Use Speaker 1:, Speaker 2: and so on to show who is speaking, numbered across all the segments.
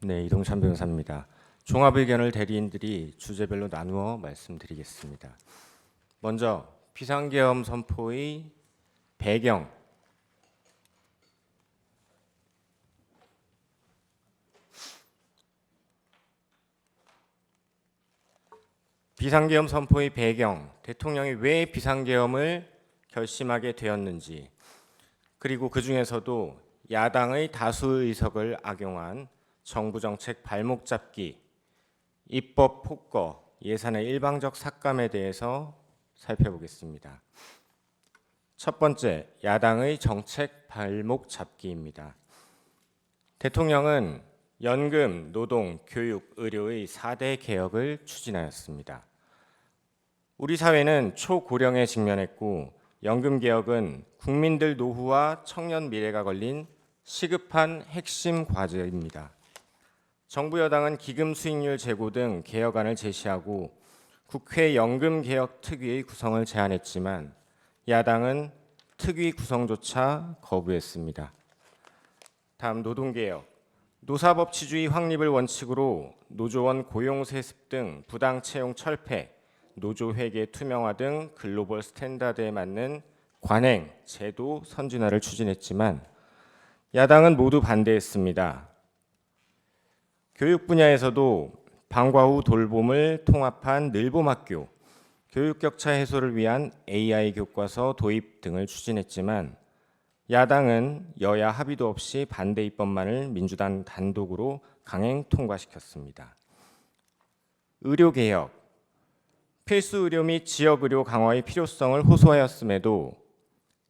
Speaker 1: 네, 이동찬 변호사입니다. 종합 의견을 대리인들이 주제별로 나누어 말씀드리겠습니다. 먼저 비상계엄 선포의 배경. 비상계엄 선포의 배경, 대통령이 왜 비상계엄을 결심하게 되었는지, 그리고 그 중에서도 야당의 다수 의석을 악용한 정부 정책 발목 잡기, 입법 폭거, 예산의 일방적 삭감에 대해서 살펴보겠습니다. 첫 번째, 야당의 정책 발목 잡기입니다. 대통령은 연금, 노동, 교육, 의료의 4대 개혁을 추진하였습니다. 우리 사회는 초고령에 직면했고 연금 개혁은 국민들 노후와 청년 미래가 걸린 시급한 핵심 과제입니다. 정부 여당은 기금 수익률 제고 등 개혁안을 제시하고 국회 연금개혁특위의 구성을 제안했지만 야당은 특위 구성조차 거부했습니다. 다음 노동개혁. 노사법치주의 확립을 원칙으로 노조원 고용세습 등 부당채용 철폐, 노조회계 투명화 등 글로벌 스탠다드에 맞는 관행, 제도 선진화를 추진했지만 야당은 모두 반대했습니다. 교육 분야에서도 방과 후 돌봄을 통합한 늘봄학교, 교육 격차 해소를 위한 AI 교과서 도입 등을 추진했지만 야당은 여야 합의도 없이 반대 입법만을 민주당 단독으로 강행 통과시켰습니다. 의료개혁. 필수 의료 및 지역 의료 강화의 필요성을 호소하였음에도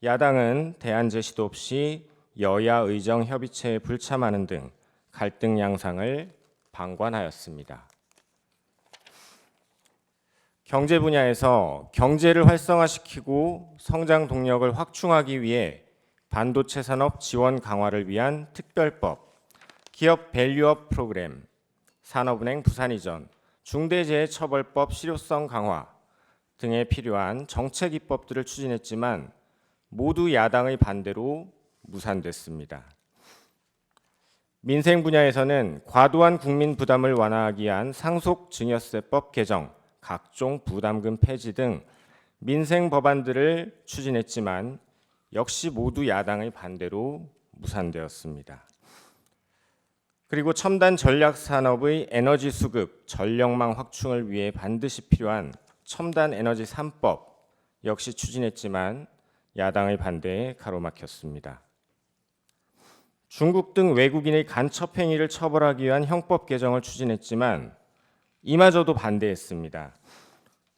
Speaker 1: 야당은 대안 제시도 없이 여야 의정 협의체에 불참하는 등 갈등 양상을 방관하였습니다. 경제 분야에서 경제를 활성화시키고 성장 동력을 확충하기 위해 반도체 산업 지원 강화를 위한 특별법, 기업 밸류업 프로그램, 산업은행 부산 이전, 중대재해처벌법 실효성 강화 등에 필요한 정책 입법들을 추진했지만 모두 야당의 반대로 무산됐습니다. 민생 분야에서는 과도한 국민 부담을 완화하기 위한 상속증여세법 개정, 각종 부담금 폐지 등 민생 법안들을 추진했지만 역시 모두 야당의 반대로 무산되었습니다. 그리고 첨단 전략 산업의 에너지 수급, 전력망 확충을 위해 반드시 필요한 첨단 에너지 3법 역시 추진했지만 야당의 반대에 가로막혔습니다. 중국 등 외국인의 간첩 행위를 처벌하기 위한 형법 개정을 추진했지만 이마저도 반대했습니다.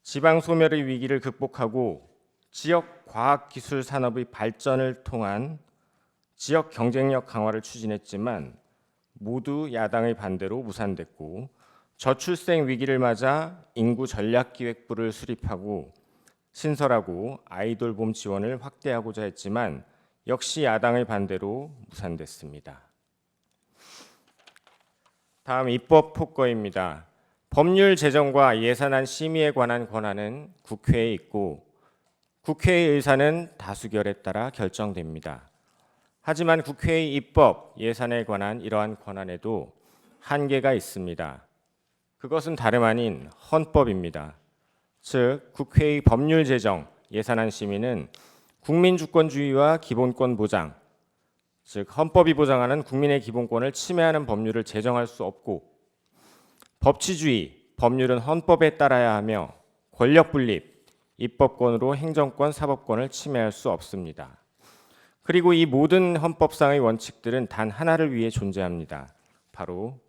Speaker 1: 지방 소멸의 위기를 극복하고 지역 과학기술 산업의 발전을 통한 지역 경쟁력 강화를 추진했지만 모두 야당의 반대로 무산됐고 저출생 위기를 맞아 인구 전략기획부를 수립하고 신설하고 아이돌봄 지원을 확대하고자 했지만 역시 야당의 반대로 무산됐습니다. 다음 입법 폭거입니다. 법률 제정과 예산안 심의에 관한 권한은 국회에 있고 국회의 의사는 다수결에 따라 결정됩니다. 하지만 국회의 입법, 예산에 관한 이러한 권한에도 한계가 있습니다. 그것은 다름 아닌 헌법입니다. 즉, 국회의 법률 제정, 예산안 심의는 국민 주권주의와 기본권 보장, 즉 헌법이 보장하는 국민의 기본권을 침해하는 법률을 제정할 수 없고 법치주의, 법률은 헌법에 따라야 하며 권력 분립, 입법권으로 행정권, 사법권을 침해할 수 없습니다. 그리고 이 모든 헌법상의 원칙들은 단 하나를 위해 존재합니다. 바로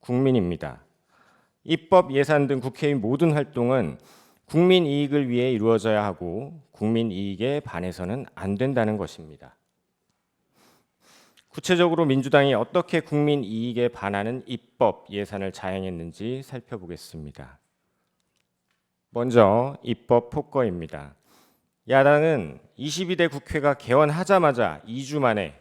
Speaker 1: 국민입니다. 입법, 예산 등 국회의 모든 활동은 국민 이익을 위해 이루어져야 하고 국민 이익에 반해서는 안 된다는 것입니다. 구체적으로 민주당이 어떻게 국민 이익에 반하는 입법, 예산을 자행했는지 살펴보겠습니다. 먼저 입법 폭거입니다. 야당은 22대 국회가 개원하자마자 2주 만에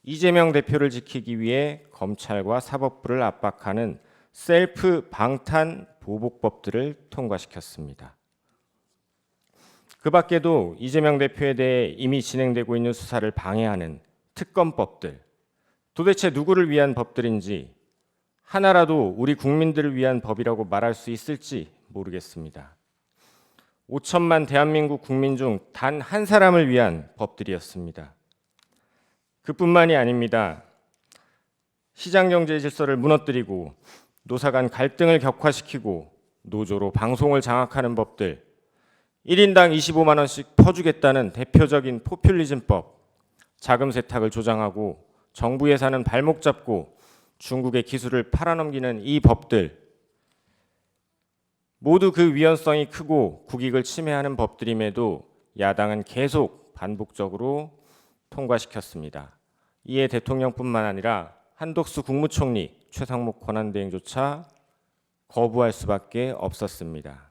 Speaker 1: 이재명 대표를 지키기 위해 검찰과 사법부를 압박하는 셀프 방탄 보복법들을 통과시켰습니다. 그 밖에도 이재명 대표에 대해 이미 진행되고 있는 수사를 방해하는 특검법들, 도대체 누구를 위한 법들인지 하나라도 우리 국민들을 위한 법이라고 말할 수 있을지 모르겠습니다. 5천만 대한민국 국민 중 단 한 사람을 위한 법들이었습니다. 그뿐만이 아닙니다. 시장경제 질서를 무너뜨리고 노사 간 갈등을 격화시키고 노조로 방송을 장악하는 법들, 1인당 25만 원씩 퍼주겠다는 대표적인 포퓰리즘법, 자금 세탁을 조장하고 정부 예산은 발목 잡고 중국의 기술을 팔아넘기는 이 법들, 모두 그 위헌성이 크고 국익을 침해하는 법들임에도 야당은 계속 반복적으로 통과시켰습니다. 이에 대통령뿐만 아니라 한덕수 국무총리, 최상목 권한대행조차 거부할 수밖에 없었습니다.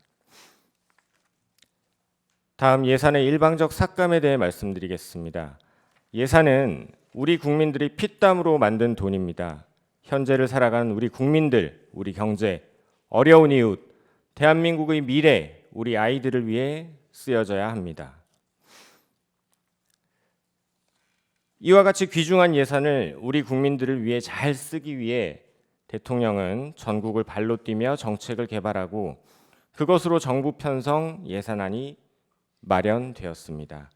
Speaker 1: 다음 예산의 일방적 삭감에 대해 말씀드리겠습니다. 예산은 우리 국민들이 피땀으로 만든 돈입니다. 현재를 살아가는 우리 국민들, 우리 경제, 어려운 이웃, 대한민국의 미래, 우리 아이들을 위해 쓰여져야 합니다. 이와 같이 귀중한 예산을 우리 국민들을 위해 잘 쓰기 위해 대통령은 전국을 발로 뛰며 정책을 개발하고 그것으로 정부 편성 예산안이 마련되었습니다.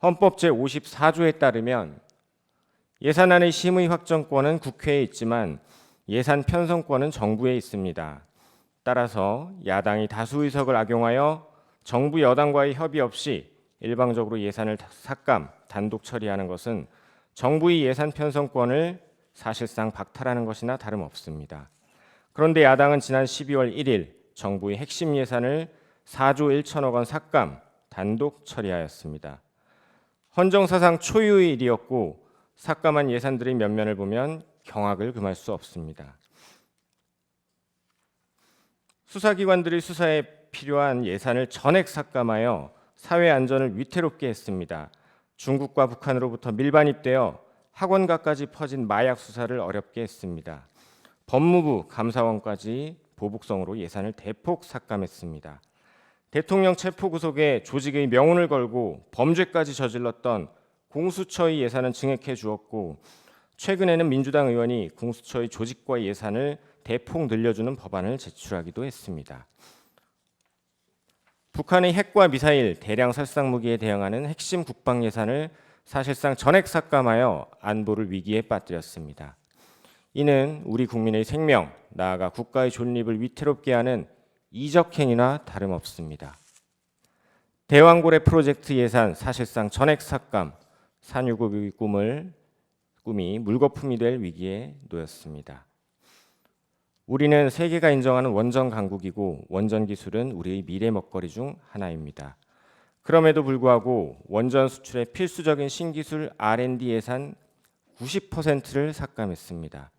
Speaker 1: 헌법 제54조에 따르면 예산안의 심의 확정권은 국회에 있지만 예산 편성권은 정부에 있습니다. 따라서 야당이 다수 의석을 악용하여 정부 여당과의 협의 없이 일방적으로 예산을 삭감, 단독 처리하는 것은 정부의 예산 편성권을 사실상 박탈하는 것이나 다름없습니다. 그런데 야당은 지난 12월 1일 정부의 핵심 예산을 4조 1천억 원 삭감, 단독 처리하였습니다. 헌정사상 초유의 일이었고 삭감한 예산들의 면면을 보면 경악을 금할 수 없습니다. 수사기관들이 수사에 필요한 예산을 전액 삭감하여 사회 안전을 위태롭게 했습니다. 중국과 북한으로부터 밀반입되어 학원가까지 퍼진 마약 수사를 어렵게 했습니다. 법무부, 감사원까지 보복성으로 예산을 대폭 삭감했습니다. 대통령 체포구속에 조직의 명운을 걸고 범죄까지 저질렀던 공수처의 예산은 증액해 주었고 최근에는 민주당 의원이 공수처의 조직과 예산을 대폭 늘려주는 법안을 제출하기도 했습니다. 북한의 핵과 미사일, 대량 살상 무기에 대응하는 핵심 국방 예산을 사실상 전액 삭감하여 안보를 위기에 빠뜨렸습니다. 이는 우리 국민의 생명, 나아가 국가의 존립을 위태롭게 하는 이적 행위나 다름없습니다. 대왕고래 프로젝트 예산 사실상 전액 삭감, 산유국의 꿈이 물거품이 될 위기에 놓였습니다. 우리는 세계가 인정하는 원전 강국이고 원전 기술은 우리의 미래 먹거리 중 하나입니다. 그럼에도 불구하고 원전 수출의 필수적인 신기술 R&D 예산 90%를 삭감했습니다.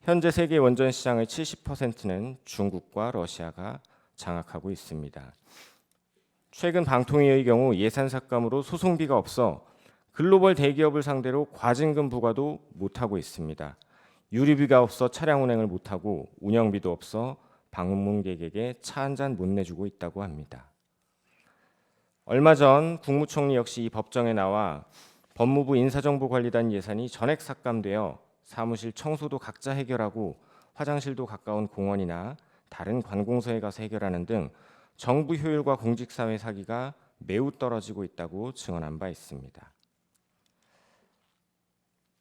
Speaker 1: 현재 세계 원전 시장의 70%는 중국과 러시아가 장악하고 있습니다. 최근 방통위의 경우 예산 삭감으로 소송비가 없어 글로벌 대기업을 상대로 과징금 부과도 못하고 있습니다. 유류비가 없어 차량 운행을 못하고 운영비도 없어 방문객에게 차 한 잔 못 내주고 있다고 합니다. 얼마 전 국무총리 역시 이 법정에 나와 법무부 인사정보관리단 예산이 전액 삭감되어 사무실 청소도 각자 해결하고 화장실도 가까운 공원이나 다른 관공서에 가서 해결하는 등 정부 효율과 공직사회 사기가 매우 떨어지고 있다고 증언한 바 있습니다.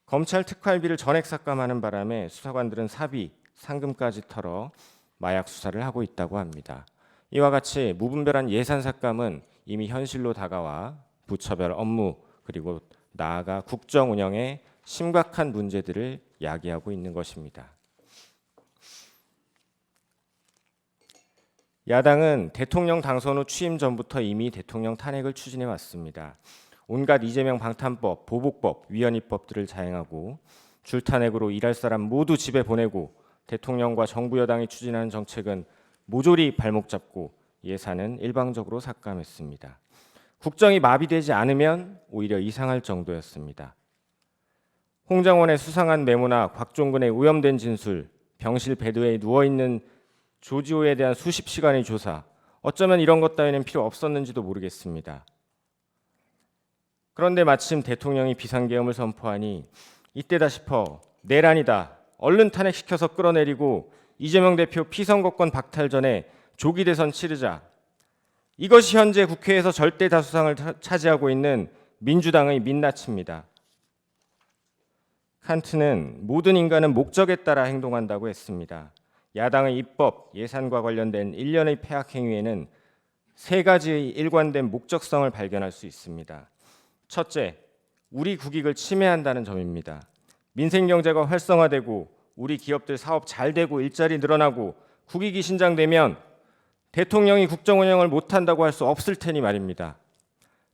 Speaker 1: 검찰 특활비를 전액 삭감하는 바람에 수사관들은 사비, 상금까지 털어 마약 수사를 하고 있다고 합니다. 이와 같이 무분별한 예산 삭감은 이미 현실로 다가와 부처별 업무 그리고 나아가 국정 운영에 심각한 문제들을 야기하고 있는 것입니다. 야당은 대통령 당선 후 취임 전부터 이미 대통령 탄핵을 추진해 왔습니다. 온갖 이재명 방탄법, 보복법, 위헌입법들을 자행하고 줄탄핵으로 일할 사람 모두 집에 보내고 대통령과 정부 여당이 추진하는 정책은 모조리 발목 잡고 예산은 일방적으로 삭감했습니다. 국정이 마비되지 않으면 오히려 이상할 정도였습니다. 홍장원의 수상한 메모나 곽종근의 오염된 진술, 병실 베드에 누워있는 조지호에 대한 수십 시간의 조사, 어쩌면 이런 것 따위는 필요 없었는지도 모르겠습니다. 그런데 마침 대통령이 비상계엄을 선포하니 이때다 싶어 내란이다, 얼른 탄핵시켜서 끌어내리고 이재명 대표 피선거권 박탈 전에 조기 대선 치르자. 이것이 현재 국회에서 절대 다수상을 차지하고 있는 민주당의 민낯입니다. 칸트는 모든 인간은 목적에 따라 행동한다고 했습니다. 야당의 입법, 예산과 관련된 일련의 폐악 행위에는 세 가지의 일관된 목적성을 발견할 수 있습니다. 첫째, 우리 국익을 침해한다는 점입니다. 민생 경제가 활성화되고 우리 기업들 사업 잘 되고 일자리 늘어나고 국익이 신장되면 대통령이 국정 운영을 못한다고 할 수 없을 테니 말입니다.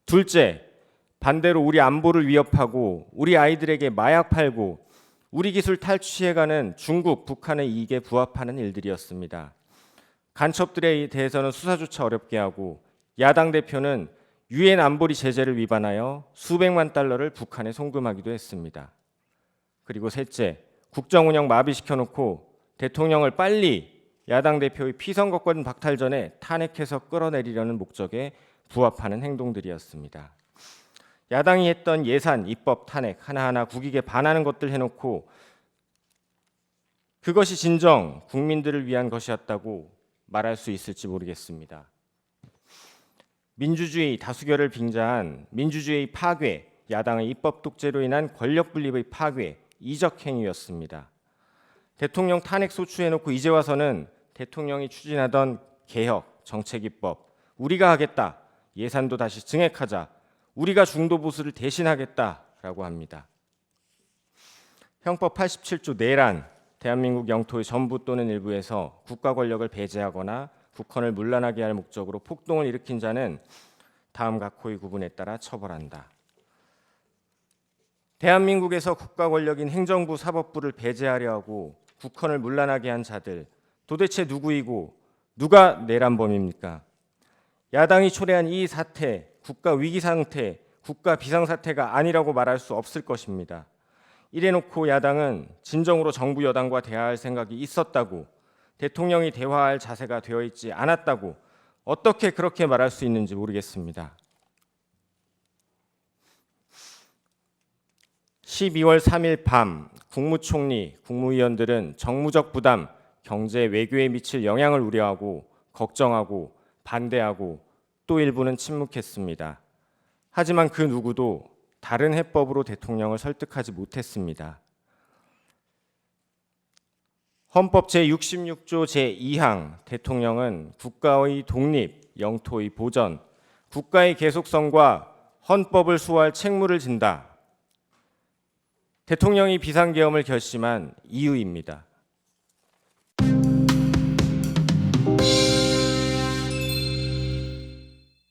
Speaker 1: 둘째, 반대로 우리 안보를 위협하고 우리 아이들에게 마약 팔고 우리 기술 탈취해가는 중국, 북한의 이익에 부합하는 일들이었습니다. 간첩들에 대해서는 수사조차 어렵게 하고 야당 대표는 유엔 안보리 제재를 위반하여 수백만 달러를 북한에 송금하기도 했습니다. 그리고 셋째, 국정 운영 마비시켜놓고 대통령을 빨리 야당 대표의 피선거권 박탈 전에 탄핵해서 끌어내리려는 목적에 부합하는 행동들이었습니다. 야당이 했던 예산, 입법, 탄핵 하나하나 국익에 반하는 것들 해놓고 그것이 진정 국민들을 위한 것이었다고 말할 수 있을지 모르겠습니다. 민주주의 다수결을 빙자한 민주주의 파괴, 야당의 입법 독재로 인한 권력 분립의 파괴, 이적 행위였습니다. 대통령 탄핵 소추해놓고 이제 와서는 대통령이 추진하던 개혁, 정책 입법, 우리가 하겠다, 예산도 다시 증액하자, 우리가 중도 보수를 대신하겠다라고 합니다. 형법 87조 내란, 대한민국 영토의 전부 또는 일부에서 국가 권력을 배제하거나 국헌을 문란하게 할 목적으로 폭동을 일으킨 자는 다음 각호의 구분에 따라 처벌한다. 대한민국에서 국가 권력인 행정부, 사법부를 배제하려 하고 국헌을 문란하게 한 자들, 도대체 누구이고 누가 내란범입니까? 야당이 초래한 이 사태, 국가 위기 상태, 국가 비상사태가 아니라고 말할 수 없을 것입니다. 이래놓고 야당은 진정으로 정부 여당과 대화할 생각이 있었다고, 대통령이 대화할 자세가 되어 있지 않았다고 어떻게 그렇게 말할 수 있는지 모르겠습니다. 12월 3일 밤 국무총리, 국무위원들은 정무적 부담, 경제, 외교에 미칠 영향을 우려하고 걱정하고 반대하고 또 일부는 침묵했습니다. 하지만 그 누구도 다른 해법으로 대통령을 설득하지 못했습니다. 헌법 제66조 제2항 대통령은 국가의 독립, 영토의 보전, 국가의 계속성과 헌법을 수호할 책무를 진다. 대통령이 비상계엄을 결심한 이유입니다.